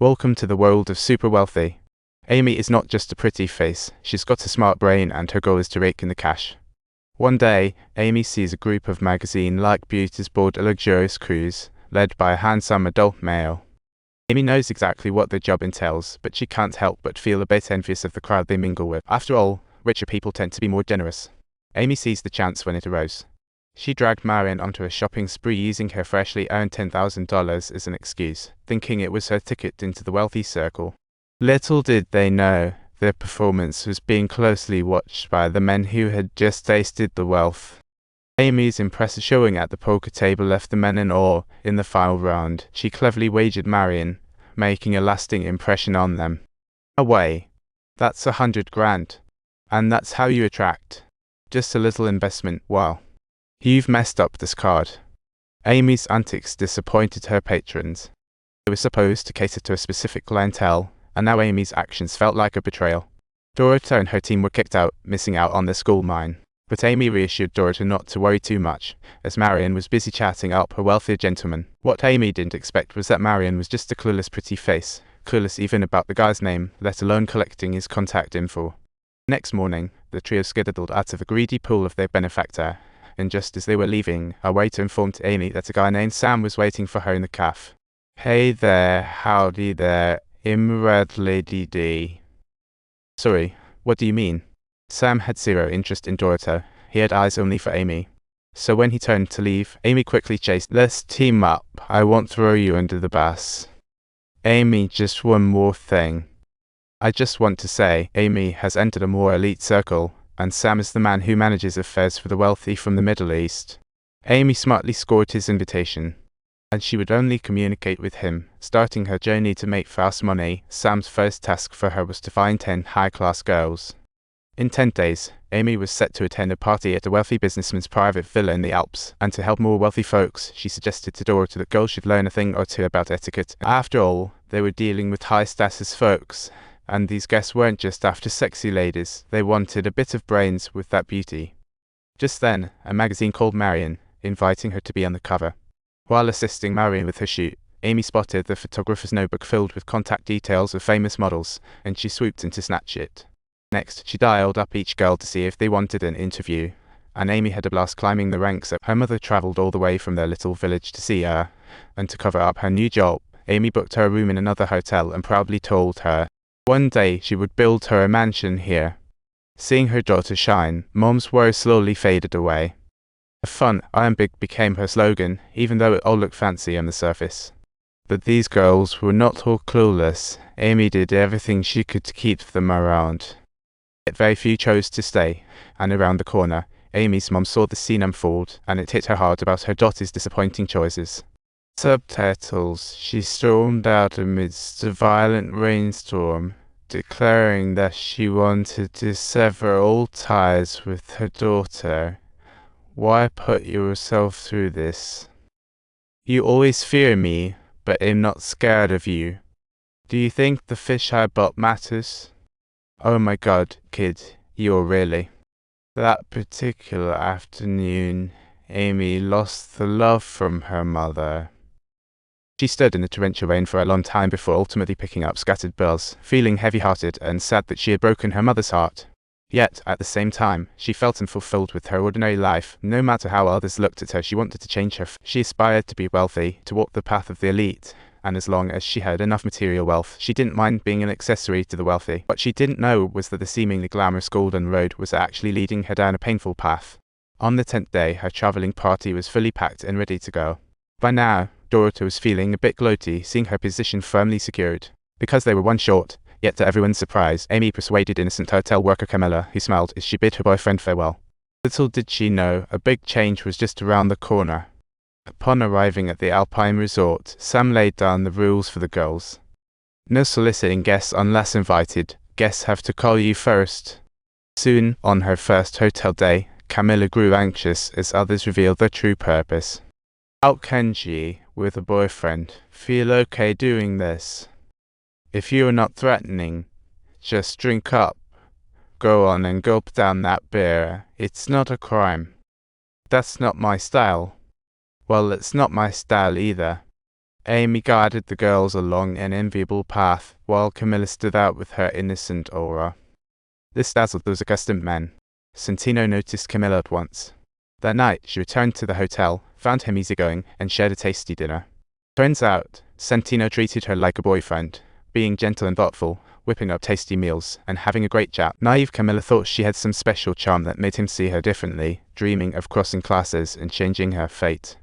Welcome to the world of super wealthy. Amy is not just a pretty face, she's got a smart brain and her goal is to rake in the cash. One day, Amy sees a group of magazine-like beauties board a luxurious cruise, led by a handsome adult male. Amy knows exactly what their job entails, but she can't help but feel a bit envious of the crowd they mingle with. After all, richer people tend to be more generous. Amy seized the chance when it arose. She dragged Marion onto a shopping spree using her freshly earned $10,000 as an excuse, thinking it was her ticket into the wealthy circle. Little did they know, their performance was being closely watched by the men who had just tasted the wealth. Amy's impressive showing at the poker table left the men in awe. In the final round, she cleverly wagered Marion, making a lasting impression on them. Away. That's $100,000. And that's how you attract. Just a little investment, wow. You've messed up this card. Amy's antics disappointed her patrons. They were supposed to cater to a specific clientele, and now Amy's actions felt like a betrayal. Dorota and her team were kicked out, missing out on their school mine. But Amy reassured Dorota not to worry too much, as Marion was busy chatting up a wealthier gentleman. What Amy didn't expect was that Marion was just a clueless pretty face, clueless even about the guy's name, let alone collecting his contact info. Next morning, the trio skedaddled out of the greedy pool of their benefactor, and just as they were leaving, a waiter informed Amy that a guy named Sam was waiting for her in the cafe. Hey there, howdy there, Imrad Lady D. Sorry, what do you mean? Sam had zero interest in Dorota, he had eyes only for Amy. So when he turned to leave, Amy quickly chased, Let's team up, I won't throw you under the bus. Amy, just one more thing. I just want to say, Amy has entered a more elite circle, and Sam is the man who manages affairs for the wealthy from the Middle East. Amy smartly scored his invitation, and she would only communicate with him. Starting her journey to make fast money, Sam's first task for her was to find 10 high-class girls. In 10 days, Amy was set to attend a party at a wealthy businessman's private villa in the Alps, and to help more wealthy folks, she suggested to Dorota that girls should learn a thing or two about etiquette. After all, they were dealing with high-status folks, and these guests weren't just after sexy ladies, they wanted a bit of brains with that beauty. Just then, a magazine called Marion, inviting her to be on the cover. While assisting Marion with her shoot, Amy spotted the photographer's notebook filled with contact details of famous models, and she swooped in to snatch it. Next, she dialed up each girl to see if they wanted an interview, and Amy had a blast climbing the ranks. Her mother travelled all the way from their little village to see her, and to cover up her new job, Amy booked her a room in another hotel and proudly told her one day she would build her a mansion here. Seeing her daughter shine, Mom's worries slowly faded away. Fun, I am big became her slogan, even though it all looked fancy on the surface. But these girls were not all clueless. Amy did everything she could to keep them around. Yet very few chose to stay, and around the corner, Amy's mom saw the scene unfold, and it hit her hard about her daughter's disappointing choices. Subtitles, she stormed out amidst a violent rainstorm, declaring that she wanted to sever all ties with her daughter. Why put yourself through this? You always fear me, but I'm not scared of you. Do you think the fish I bought matters? Oh my god, kid, you're really. That particular afternoon, Amy lost the love from her mother. She stood in the torrential rain for a long time before ultimately picking up scattered bells, feeling heavy-hearted and sad that she had broken her mother's heart. Yet, at the same time, she felt unfulfilled with her ordinary life. No matter how others looked at her, she wanted to change her. She aspired to be wealthy, to walk the path of the elite, and as long as she had enough material wealth, she didn't mind being an accessory to the wealthy. What she didn't know was that the seemingly glamorous golden road was actually leading her down a painful path. On the 10th day, her travelling party was fully packed and ready to go. By now, Dorota was feeling a bit gloaty, seeing her position firmly secured. Because they were one short, yet to everyone's surprise, Amy persuaded innocent hotel worker Camilla, who smiled as she bid her boyfriend farewell. Little did she know, a big change was just around the corner. Upon arriving at the Alpine resort, Sam laid down the rules for the girls. No soliciting guests unless invited. Guests have to call you first. Soon, on her first hotel day, Camilla grew anxious as others revealed their true purpose. How can she, with a boyfriend, feel okay doing this? If you are not threatening, just drink up. Go on and gulp down that beer. It's not a crime. That's not my style. Well, it's not my style either. Amy guided the girls along an enviable path, while Camilla stood out with her innocent aura. This dazzled those accustomed men. Santino noticed Camilla at once. That night, she returned to the hotel, found him easygoing, and shared a tasty dinner. Turns out, Santino treated her like a boyfriend, being gentle and thoughtful, whipping up tasty meals, and having a great chat. Naive Camilla thought she had some special charm that made him see her differently, dreaming of crossing classes and changing her fate.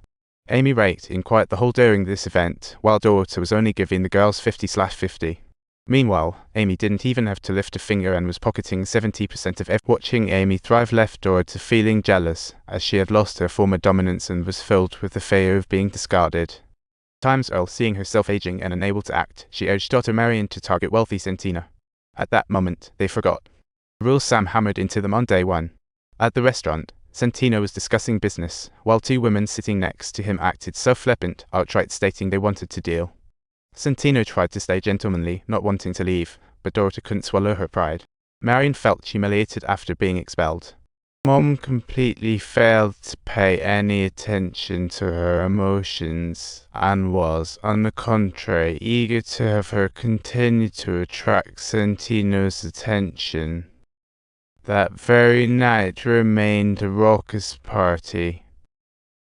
Amy raked in quiet the whole during this event, while Dorota was only giving the girls 50/50. Meanwhile, Amy didn't even have to lift a finger and was pocketing 70% of everything. Watching Amy thrive left Dorota feeling jealous, as she had lost her former dominance and was filled with the fear of being discarded. Times Earl, seeing herself aging and unable to act, she urged daughter Marion to target wealthy Santino. At that moment, they forgot. The rules Sam hammered into them on day one. At the restaurant, Santino was discussing business, while two women sitting next to him acted so flippant, outright stating they wanted to deal. Santino tried to stay gentlemanly, not wanting to leave, but Dorota couldn't swallow her pride. Marion felt humiliated after being expelled. Mom completely failed to pay any attention to her emotions, and was, on the contrary, eager to have her continue to attract Santino's attention. That very night remained a raucous party.